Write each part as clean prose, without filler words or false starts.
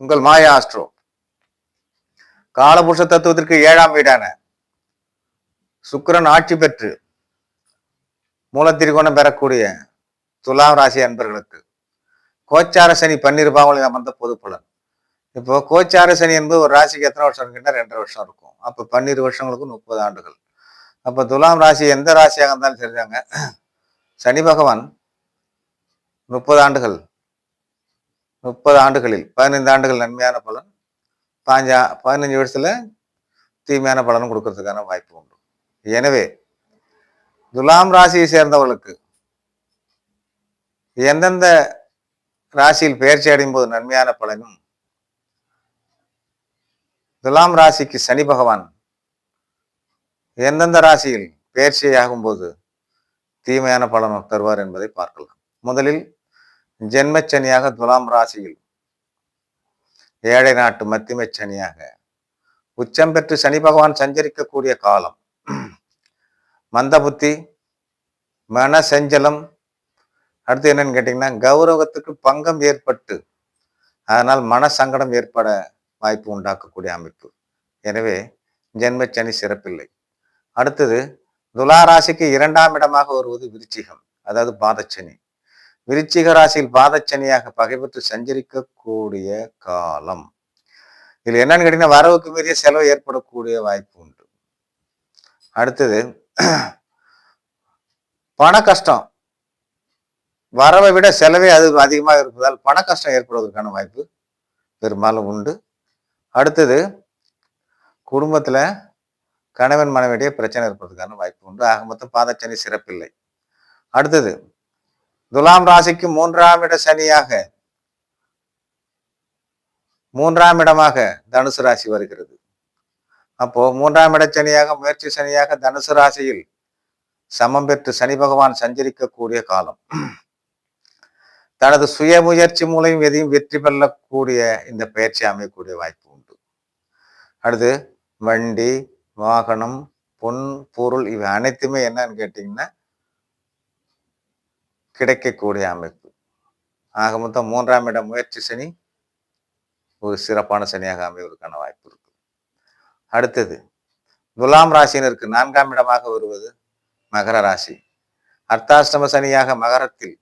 உங்கள் மாயா ஆஸ்ட்ரோ காலபுருஷ தத்துவத்திற்கு 7ஆம் வீடான சுக்கிரன் ஆட்சி பெற்று மூலத்திரிகோணம் பெறக்கூடிய துலாம் ராசி அன்பர்களுக்கு கோச்சார சனி 12 பாவங்களில் அமர்ந்த பொது பலன். இப்போ கோச்சார சனி என்பது ஒரு ராசிக்கு எத்தனை வருஷம் இருக்குன்னா 2.5 வருஷம் இருக்கும். அப்ப 12 வருஷங்களுக்கு 30 ஆண்டுகள். அப்ப துலாம் ராசி எந்த ராசியாக இருந்தாலும் சரிதாங்க, சனி பகவான் 30 ஆண்டுகள் 30 ஆண்டுகளில் 15 ஆண்டுகள் நன்மையான பலன், 15 வருஷத்துல தீமையான பலனும் கொடுக்கறதுக்கான வாய்ப்பு உண்டு. எனவே துலாம் ராசியை சேர்ந்தவர்களுக்கு எந்தெந்த ராசியில் பெயர்ச்சி அடையும் போது நன்மையான பலனும், துலாம் ராசிக்கு சனி பகவான் எந்தெந்த ராசியில் பெயர்ச்சியாகும் போது தீமையான பலனும் தருவார் என்பதை பார்க்கலாம். முதலில் ஜென்மச்சனியாக துலாம் ராசியில் ஏழை நாட்டு மத்திமை சனியாக உச்சம் பெற்று சனி பகவான் சஞ்சரிக்கக்கூடிய காலம். மந்த புத்தி, மன செஞ்சலம், அடுத்து என்னன்னு கேட்டீங்கன்னா கௌரவத்துக்கு பங்கம் ஏற்பட்டு அதனால் மன சங்கடம் ஏற்பட வாய்ப்பு உண்டாக்கக்கூடிய அமைப்பு. எனவே ஜென்மச்சனி சிறப்பில்லை. அடுத்தது துலா ராசிக்கு 2ஆம் இடமாக வருவது விருச்சிகம், அதாவது பாதச்சனி. விருச்சிக ராசியில் பாதச்சனியாக பகைபெற்று சஞ்சரிக்கக்கூடிய காலம். இதுல என்னன்னு கேட்டீங்கன்னா வரவுக்கு மீறிய செலவு ஏற்படக்கூடிய வாய்ப்பு உண்டு. அடுத்தது பண கஷ்டம், வரவை விட செலவே அது அதிகமாக இருப்பதால் பண கஷ்டம் ஏற்படுவதற்கான வாய்ப்பு பெரும்பாலும் உண்டு. அடுத்தது குடும்பத்துல கணவன் மனைவிடையே பிரச்சனை ஏற்படுறதுக்கான வாய்ப்பு உண்டு. ஆக மொத்தம் பாதச்சனி சிறப்பில்லை. அடுத்தது துலாம் ராசிக்கு 3ஆம் இட சனியாக 3ஆம் இடமாக தனுசு ராசி வருகிறது. அப்போ 3ஆம் இட சனியாக முயற்சி சனியாக தனுசு ராசியில் சமம் பெற்று சனி பகவான் சஞ்சரிக்கக்கூடிய காலம். தனது சுய முயற்சி மூலம் எதையும் வெற்றி பெறக்கூடிய இந்த பயிற்சி அமையக்கூடிய வாய்ப்பு உண்டு. அடுத்து வண்டி, வாகனம், பொன், பொருள் இவை அனைத்துமே என்னன்னு கேட்டீங்கன்னா கிடைக்கக்கூடிய அமைப்பு. ஆக மொத்தம் 3ஆம் இடம் முயற்சி சனி ஒரு சிறப்பான சனியாக அமைவதற்கான வாய்ப்பு இருக்கு. அடுத்தது துலாம் ராசியினருக்கு 4ஆம் இடமாக வருவது மகர ராசி. அர்த்தாஷ்டம சனியாக மகரத்தில்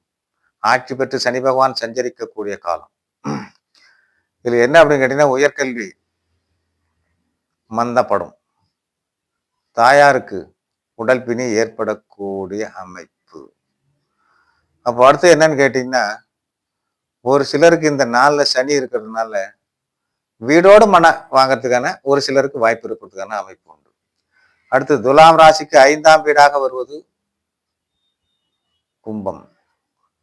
ஆட்சி பெற்று சனி பகவான் சஞ்சரிக்கக்கூடிய காலம். இதுல என்ன அப்படின்னு கேட்டீங்கன்னா உயர்கல்வி மந்தப்படும், தாயாருக்கு உடல் பிணி ஏற்படக்கூடிய அமைப்பு. அப்போ அடுத்து என்னன்னு கேட்டீங்கன்னா ஒரு சிலருக்கு இந்த நாள்ல சனி இருக்கிறதுனால வீடோடு மன வாங்கறதுக்கான ஒரு சிலருக்கு வாய்ப்பு இருக்கிறதுக்கான அமைப்பு உண்டு. அடுத்து துலாம் ராசிக்கு 5ஆம் வீடாக வருவது கும்பம்.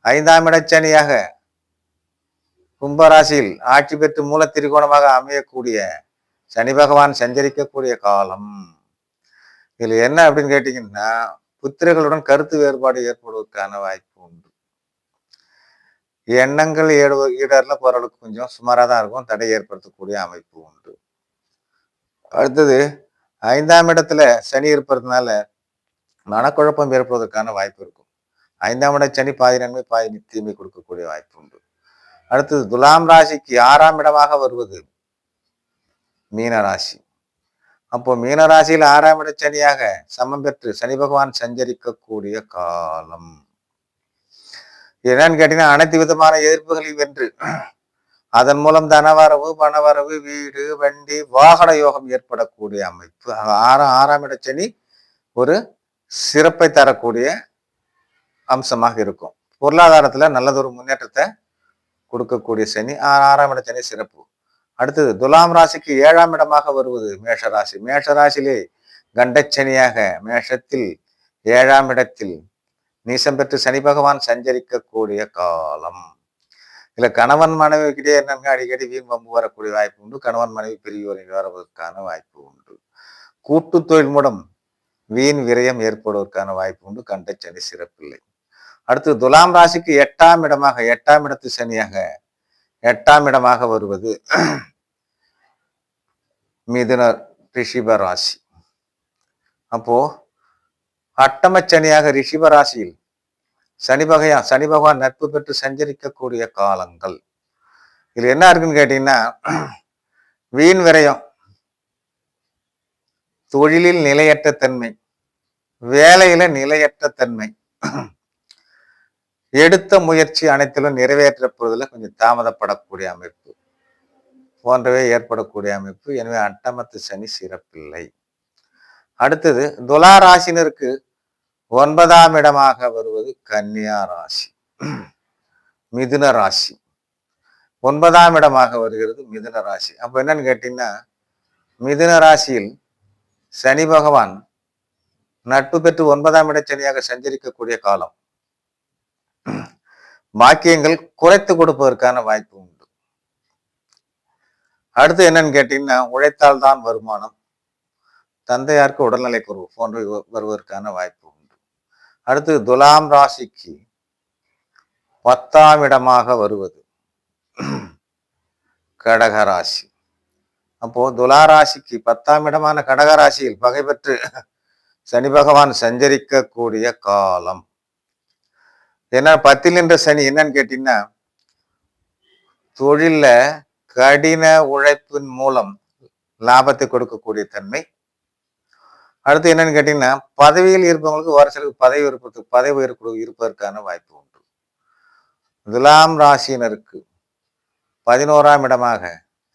5ஆம் இட சனியாக கும்பராசியில் ஆட்சி பெற்று மூல திரிகோணமாக அமையக்கூடிய சனி பகவான் சஞ்சரிக்கக்கூடிய காலம். இதுல என்ன அப்படின்னு கேட்டீங்கன்னா புத்திரர்களுடன் கருத்து வேறுபாடு ஏற்படுவதற்கான வாய்ப்பு உண்டு. எண்ணங்கள் ஈடர்ல போறவளுக்கு கொஞ்சம் சுமாராக தான் இருக்கும், தடை ஏற்படுத்தக்கூடிய அமைப்பு உண்டு. அடுத்தது 5ஆம் இடத்துல சனி இருப்பதுனால மனக்குழப்பம் ஏற்படுவதற்கான வாய்ப்பு இருக்கும். 5ஆம் இட சனி பாதி நன்மை பாதி தீமை கொடுக்கக்கூடிய வாய்ப்பு உண்டு. அடுத்தது துலாம் ராசிக்கு 6ஆம் இடமாக வருவது மீனராசி. அப்போ மீனராசியில் 6ஆம் இட சனியாக சமம் பெற்று சனி பகவான் சஞ்சரிக்கக்கூடிய காலம். என்னன்னு கேட்டீங்கன்னா அனைத்து விதமான எதிர்ப்புகளை வென்று அதன் மூலம் தனவரவு, பணவரவு, வீடு, வண்டி, வாகன யோகம் ஏற்படக்கூடிய அமைப்பு. 6ஆம் இட சனி ஒரு சிறப்பை தரக்கூடிய அம்சமாக இருக்கும். பொருளாதாரத்துல நல்லதொரு முன்னேற்றத்தை கொடுக்கக்கூடிய சனி 6ஆம் இட சனி சிறப்பு. அடுத்தது துலாம் ராசிக்கு 7ஆம் இடமாக வருவது மேஷராசி. மேஷராசியிலே கண்டச்சனியாக மேஷத்தில் 7ஆம் இடத்தில் நீசம் பெற்று சனி பகவான் சஞ்சரிக்கக்கூடிய காலம். இல்ல கணவன் மனைவி கிட்டே என்னங்க அடிக்கடி வீண் வம்பு வரக்கூடிய வாய்ப்பு உண்டு. கணவன் மனைவி பிரியோரை வருவதற்கான வாய்ப்பு உண்டு. கூட்டு தொழில் மூலம் வீண் விரயம் ஏற்படுவதற்கான வாய்ப்பு உண்டு. கண்டச்சனி சிறப்பில்லை. அடுத்து துலாம் ராசிக்கு 8ஆம் இடமாக 8ஆம் இடத்து சனியாக 8ஆம் இடமாக வருவது மிதுன ரிஷிப ராசி. அப்போ அட்டமச்சனியாக ரிஷிப ராசியில் சனி பகவான் நட்பு பெற்று சஞ்சரிக்கக்கூடிய காலங்கள். இதுல என்ன இருக்குன்னு கேட்டீங்கன்னா, வீண் விரயம், தொழிலில் நிலையற்ற தன்மை, வேலையில நிலையற்ற தன்மை, எடுத்த முயற்சி அனைத்திலும் நிறைவேற்றப்படுவதில் கொஞ்சம் தாமதப்படக்கூடிய அமைப்பு போன்றவை ஏற்படக்கூடிய அமைப்பு. எனவே அட்டமத்து சனி சிறப்பில்லை. அடுத்தது துலா ராசினருக்கு 9ஆம் இடமாக வருவது கன்னியா ராசி, மிதுன ராசி. 9ஆம் இடமாக வருகிறது மிதுன ராசி. அப்ப என்னன்னு கேட்டீங்கன்னா, மிதுன ராசியில் சனி பகவான் நட்பு பெற்று 9ஆம் இட சனியாக சஞ்சரிக்கக்கூடிய காலம். பாக்கியங்கள் குறைத்து கொடுப்பதற்கான வாய்ப்பு உண்டு. அடுத்து என்னன்னு கேட்டீங்கன்னா, உழைத்தால் தான் வருமானம், தந்தையாருக்கு உடல்நிலை குறைவு போன்ற வருவதற்கான வாய்ப்பு உண்டு. அடுத்து துலாம் ராசிக்கு 10ஆம் இடமாக வருவது கடகராசி. அப்போ துலா ராசிக்கு 10ஆம் இடமான கடகராசியில் பகை பெற்று சனி பகவான் சஞ்சரிக்கக்கூடிய காலம். ஏன்னா 10ல் என்ற சனி என்னன்னு கேட்டீங்கன்னா, தொழில கடின உழைப்பின் மூலம் லாபத்தை கொடுக்கக்கூடிய தன்மை. அடுத்து என்னன்னு கேட்டீங்கன்னா, பதவியில் இருப்பவங்களுக்கு ஒரு சிலருக்கு பதவி உயர்வு இருப்பதற்கான வாய்ப்பு உண்டு. துலாம் ராசியினருக்கு 11ஆம் இடமாக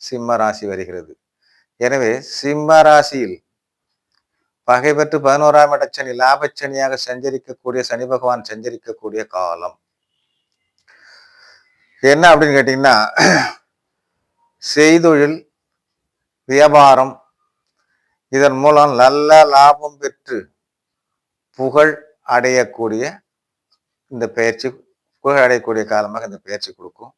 சிம்ம ராசி வருகிறது. எனவே சிம்ம ராசியில் பகை பெற்று 11ஆம் இட சனி லாபச்சனியாக சஞ்சரிக்கக்கூடிய சனி பகவான் சஞ்சரிக்கக்கூடிய காலம். என்ன அப்படின்னு கேட்டீங்கன்னா, செய்தொழில், வியாபாரம் இதன் மூலம் நல்ல லாபம் பெற்று புகழ் அடையக்கூடிய இந்த பயிற்சி, புகழ் அடையக்கூடிய காலமாக இந்த பயிற்சி கொடுக்கும்.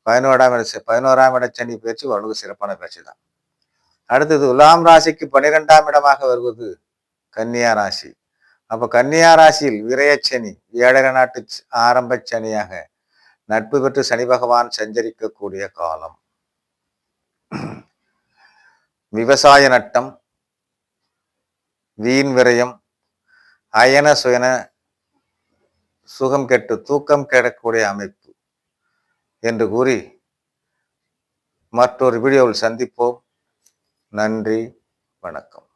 11ஆம் இட சனி பயிற்சி ஓரளவுக்கு சிறப்பான பயிற்சி தான். அடுத்தது துலாம் ராசிக்கு 12ஆம் இடமாக வருவது கன்னியா ராசி. அப்ப கன்னியா ராசியில் விரயச்சனி, 7 நாட்டு ஆரம்ப சனியாக நட்பு பெற்று சனி பகவான் சஞ்சரிக்கக்கூடிய காலம். விவசாய நட்டம், வீண் விரயம், அயன சுயன சுகம் கெட்டு தூக்கம் கெடக்கூடிய அமைப்பு என்று கூறி மற்றொரு வீடியோவில் சந்திப்போம். நன்றி, வணக்கம்.